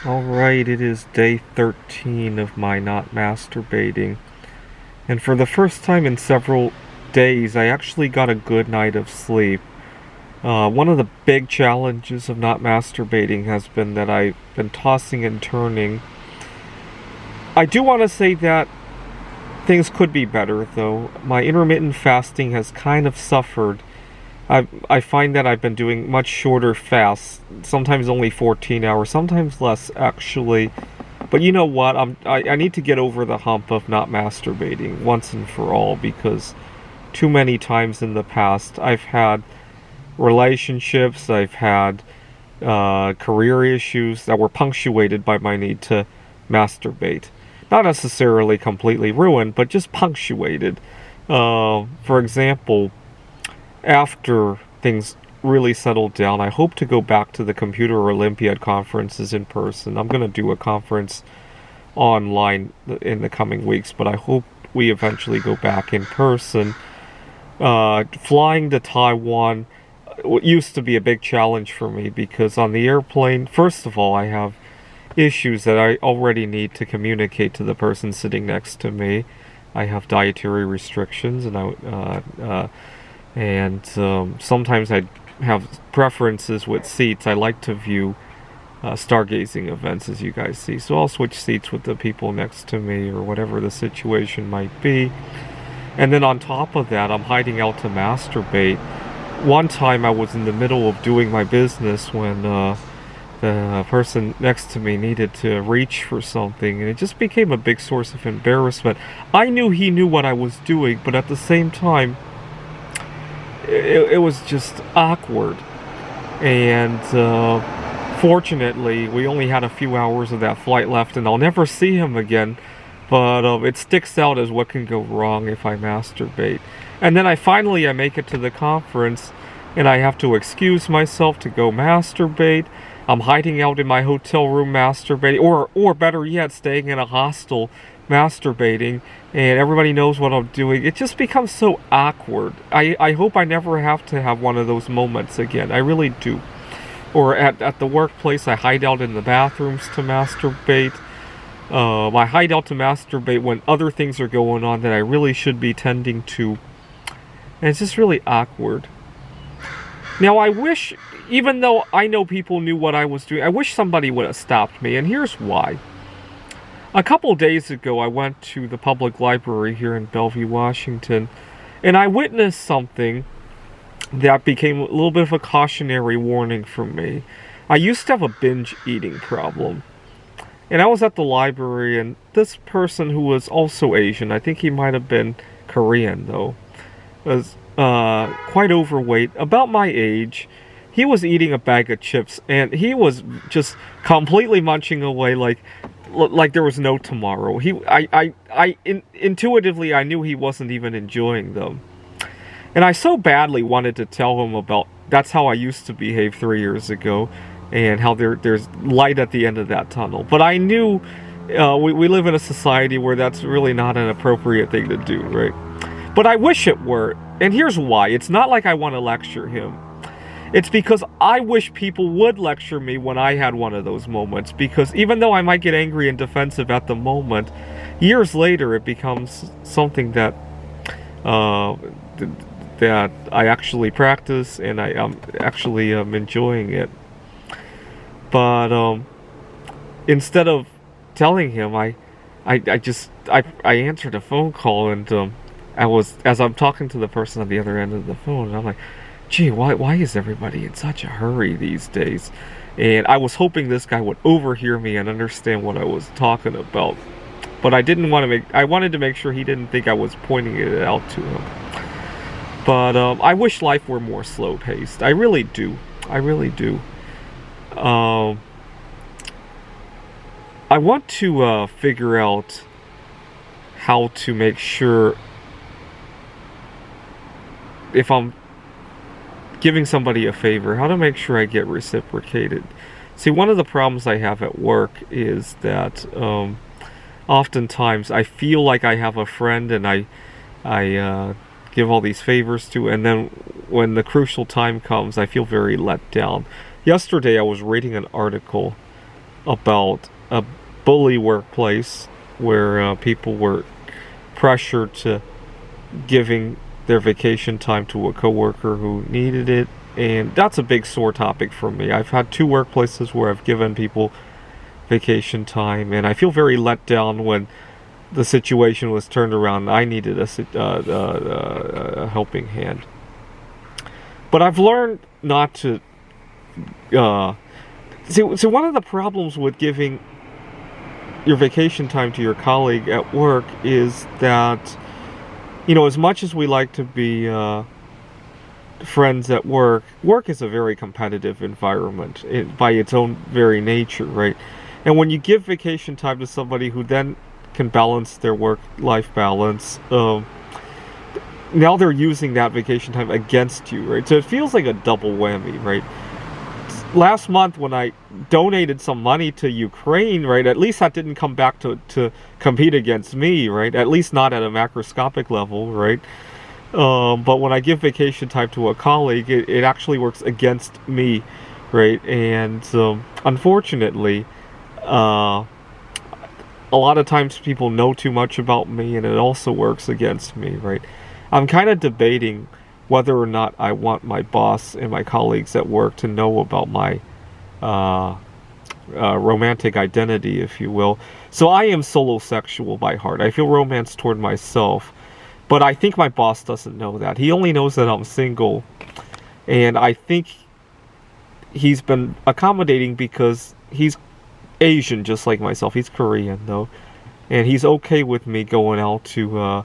Alright, it is day 13 of my not masturbating. And for the first time in several days, I actually got a good night of sleep. One of the big challenges of not masturbating has been that I've been tossing and turning. I do want to say that things could be better, though. My intermittent fasting has kind of suffered. I find that I've been doing much shorter fasts, sometimes only 14 hours, sometimes less, actually. But you know what? I need to get over the hump of not masturbating once and for all, because too many times in the past I've had relationships, I've had career issues that were punctuated by my need to masturbate. Not necessarily completely ruined, but just punctuated. For example, after things really settle down, I hope to go back to the Computer Olympiad conferences in person. I'm going to do a conference online in the coming weeks, but I hope we eventually go back in person. Flying to Taiwan used to be a big challenge for me because on the airplane, first of all, I have issues that I already need to communicate to the person sitting next to me. I have dietary restrictions, and sometimes I have preferences with seats. I like to view stargazing events, as you guys see. So I'll switch seats with the people next to me or whatever the situation might be. And then on top of that, I'm hiding out to masturbate. One time I was in the middle of doing my business when the person next to me needed to reach for something, and it just became a big source of embarrassment. I knew he knew what I was doing, but at the same time, it was just awkward. And fortunately, we only had a few hours of that flight left, and I'll never see him again. But it sticks out as what can go wrong if I masturbate. And then I make it to the conference, and I have to excuse myself to go masturbate. I'm hiding out in my hotel room masturbating, or better yet, staying in a hostel masturbating, and everybody knows what I'm doing. It just becomes so awkward. I hope I never have to have one of those moments again. I really do. Or at the workplace, I hide out in the bathrooms to masturbate. I hide out to masturbate when other things are going on that I really should be tending to. And it's just really awkward. Now, I wish, even though I know people knew what I was doing, I wish somebody would have stopped me, and here's why. A couple days ago, I went to the public library here in Bellevue, Washington, and I witnessed something that became a little bit of a cautionary warning for me. I used to have a binge eating problem. And I was at the library, and this person who was also Asian, I think he might have been Korean though, was quite overweight, about my age. He was eating a bag of chips, and he was just completely munching away like there was no tomorrow. Intuitively, I knew he wasn't even enjoying them. And I so badly wanted to tell him about that's how I used to behave 3 years ago, and how there's light at the end of that tunnel. But I knew we live in a society where that's really not an appropriate thing to do, right? But I wish it were. And here's why. It's not like I want to lecture him. It's because I wish people would lecture me when I had one of those moments. Because even though I might get angry and defensive at the moment, years later it becomes something that that I actually practice, and I actually am enjoying it. But instead of telling him, I answered a phone call, and as I'm talking to the person on the other end of the phone, and I'm like, gee, why is everybody in such a hurry these days? And I was hoping this guy would overhear me and understand what I was talking about. But I wanted to make sure he didn't think I was pointing it out to him. But I wish life were more slow-paced. I really do. I really do. I want to figure out how to make sure if I'm giving somebody a favor, how to make sure I get reciprocated. See, one of the problems I have at work is that oftentimes I feel like I have a friend, and I give all these favors to, and then when the crucial time comes, I feel very let down. Yesterday I was reading an article about a bully workplace where people were pressured to giving their vacation time to a coworker who needed it, and that's a big sore topic for me. I've had 2 workplaces where I've given people vacation time, and I feel very let down when the situation was turned around. I needed a helping hand. But I've learned not to. So one of the problems with giving your vacation time to your colleague at work is that, as much as we like to be friends at work, work is a very competitive environment by its own very nature, right? And when you give vacation time to somebody who then can balance their work-life balance, now they're using that vacation time against you, right? So it feels like a double whammy, right? Last month when I donated some money to Ukraine, right, at least that didn't come back to compete against me, right? At least not at a macroscopic level, right? But when I give vacation time to a colleague, it actually works against me, right? And unfortunately, a lot of times people know too much about me, and it also works against me, right? I'm kind of debating whether or not I want my boss and my colleagues at work to know about my romantic identity, if you will. So I am solosexual by heart. I feel romance toward myself, but I think my boss doesn't know that. He only knows that I'm single, and I think he's been accommodating because he's Asian just like myself. He's Korean though, and he's okay with me going out to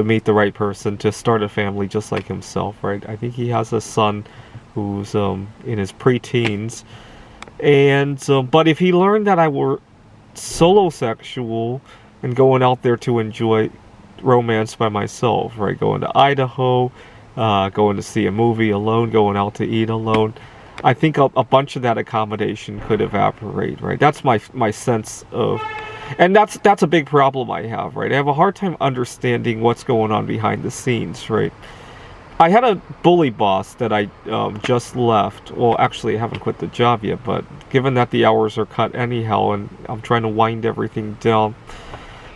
meet the right person, to start a family just like himself, right? I think he has a son who's in his pre-teens, and but if he learned that I were solosexual and going out there to enjoy romance by myself, right? Going to Idaho, going to see a movie alone, going out to eat alone, I think a bunch of that accommodation could evaporate, right? That's my sense of. And that's a big problem I have, right? I have a hard time understanding what's going on behind the scenes, right? I had a bully boss that I just left. Well, actually, I haven't quit the job yet, but given that the hours are cut anyhow, and I'm trying to wind everything down,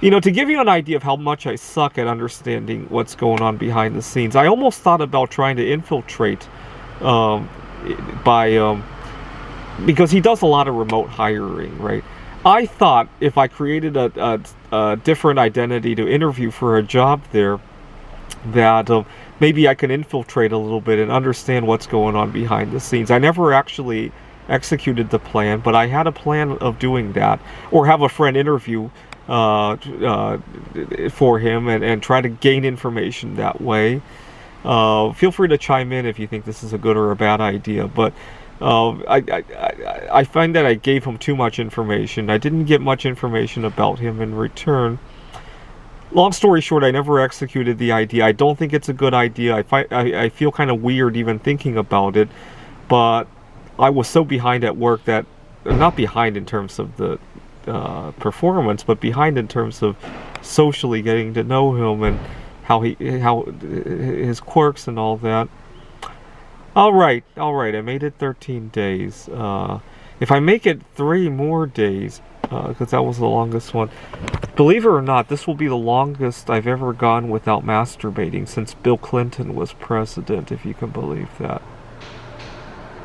to give you an idea of how much I suck at understanding what's going on behind the scenes, I almost thought about trying to infiltrate because he does a lot of remote hiring, right? I thought if I created a different identity to interview for a job there, that maybe I can infiltrate a little bit and understand what's going on behind the scenes. I never actually executed the plan, but I had a plan of doing that, or have a friend interview for him and try to gain information that way. Feel free to chime in if you think this is a good or a bad idea, but I find that I gave him too much information. I didn't get much information about him in return. Long story short, I never executed the idea. I don't think it's a good idea. I feel kind of weird even thinking about it, but I was so behind at work that, not behind in terms of the performance, but behind in terms of socially getting to know him and how his quirks and all that. All right. I made it 13 days. If I make it 3 more days, because that was the longest one, believe it or not, this will be the longest I've ever gone without masturbating since Bill Clinton was president, if you can believe that.